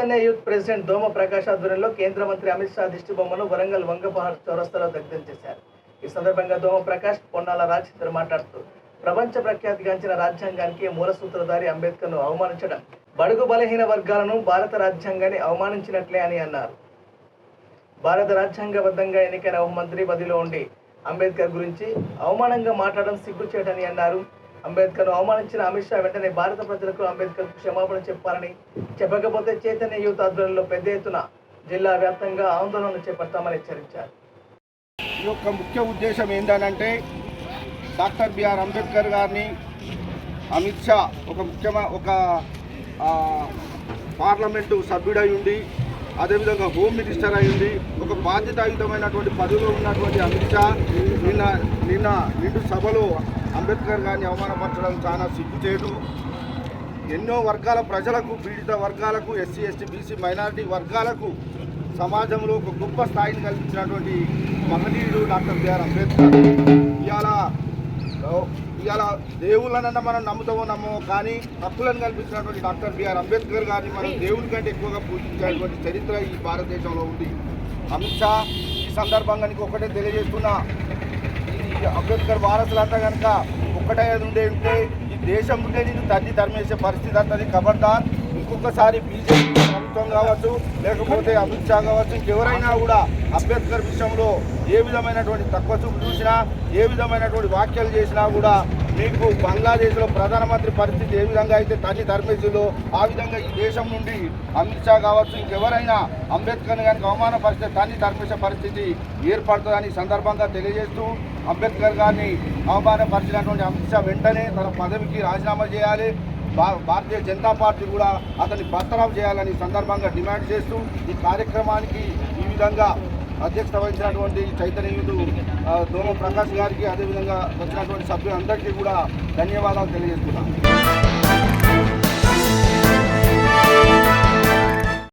Chaitanya youth president దోమ ప్రకాష్ ఆధ్వర్యంలో కేంద్ర మంత్రి అమిత్ షా దిష్టి బొమ్మను వరంగల్ వంగపహాడ్ చౌరస్తాలో దగ్ధం చేశారు. ఈ సందర్భంగా దోమ ప్రకాష్ పొన్నాల రాజేందర్ మాట్లాడుతూ ప్రపంచ ప్రఖ్యాతిగాంచిన రాజ్యాంగానికి మూల సూత్రధారి అంబేద్కర్ను అవమానించడం బడుగు బలహీన వర్గాలను భారత రాజ్యాంగాన్ని అవమానించినట్లే అని అన్నారు. భారత రాజ్యాంగబద్ధంగా ఎన్నికైన మంత్రి పదవిలో ఉండి అంబేద్కర్ గురించి అవమానంగా మాట్లాడడం సిగ్గుచేటని అన్నారు. అంబేద్కర్ను అవమానించిన అమిత్ షా వెంటనే భారత ప్రజలకు అంబేద్కర్ క్షమాపణ చెప్పాలని, చెప్పకపోతే చైతన్య యూత్ ఆధ్వర్యంలో పెద్ద ఎత్తున జిల్లా వ్యాప్తంగా ఆందోళనలు చేపడతామని హెచ్చరించారు. ఈ యొక్క ముఖ్య ఉద్దేశం ఏంటంటే డాక్టర్ బిఆర్ అంబేద్కర్ గారిని అమిత్ షా ఒక పార్లమెంటు సభ్యుడై ఉండి, అదేవిధంగా హోమ్ మినిస్టర్ అయ్యింది, ఒక బాధ్యతాయుతమైనటువంటి పదవిలో ఉన్నటువంటి అమిత్ షా నిన్న నిండు సభలో అంబేద్కర్ గారిని అవమానపరచడం చాలా సిగ్గుచేటు. ఎన్నో వర్గాల ప్రజలకు, పీడిత వర్గాలకు, ఎస్సీ ఎస్టీ బీసీ మైనారిటీ వర్గాలకు సమాజంలో ఒక గొప్ప స్థాయిని కల్పించినటువంటి మహనీయుడు డాక్టర్ బిఆర్ అంబేద్కర్. ఇవాళ దేవుళ్ళనన్నా మనం నమ్ముతామో నమ్మో కానీ హక్కులను కల్పించినటువంటి డాక్టర్ బిఆర్ అంబేద్కర్ గారిని మనం దేవుని కంటే ఎక్కువగా పూజించేటువంటి చరిత్ర ఈ భారతదేశంలో ఉంది. అమిత్ షా ఈ సందర్భంగా నీకు ఒకటే తెలియజేస్తున్నా, ఈ అంబేద్కర్ వారసులంతా కనుక ఒక్కటే ఉంటే ఈ దేశం ఉంటే నీకు తల్లి ధర్మేసే పరిస్థితి అంతది. ఖబర్దార్ ఇంకొకసారి బీజేపీ ప్రభుత్వం కావచ్చు, లేకపోతే అమిత్ షా కావచ్చు, ఇంకెవరైనా కూడా అంబేద్కర్ విషయంలో ఏ విధమైనటువంటి తక్కువ చూపు చూసినా, ఏ విధమైనటువంటి వ్యాఖ్యలు చేసినా కూడా మీకు బంగ్లాదేశ్లో ప్రధానమంత్రి పరిస్థితి ఏ విధంగా అయితే తల్లి ధర్మేశీలో, ఆ విధంగా ఈ దేశం నుండి అమిత్ షా కావచ్చు, ఇంకెవరైనా అంబేద్కర్ని కనుక అవమానపరిస్తే తల్లి ధర్మేశ పరిస్థితి ఏర్పడుతుందని సందర్భంగా తెలియజేస్తూ, అంబేద్కర్ గారిని అవమానపరిచినటువంటి అమిత్ షా వెంటనే తన పదవికి రాజీనామా చేయాలి. భారతీయ జనతా పార్టీ కూడా అతన్ని బర్తరఫ్ చేయాలని సందర్భంగా డిమాండ్ చేస్తూ ఈ కార్యక్రమానికి ఈ విధంగా అధ్యక్షత వహించినటువంటి చైతన్య యూత్ దోమ ప్రకాష్ గారికి, అదేవిధంగా వచ్చినటువంటి సభ్యులందరికీ కూడా ధన్యవాదాలు తెలియజేస్తున్నాను.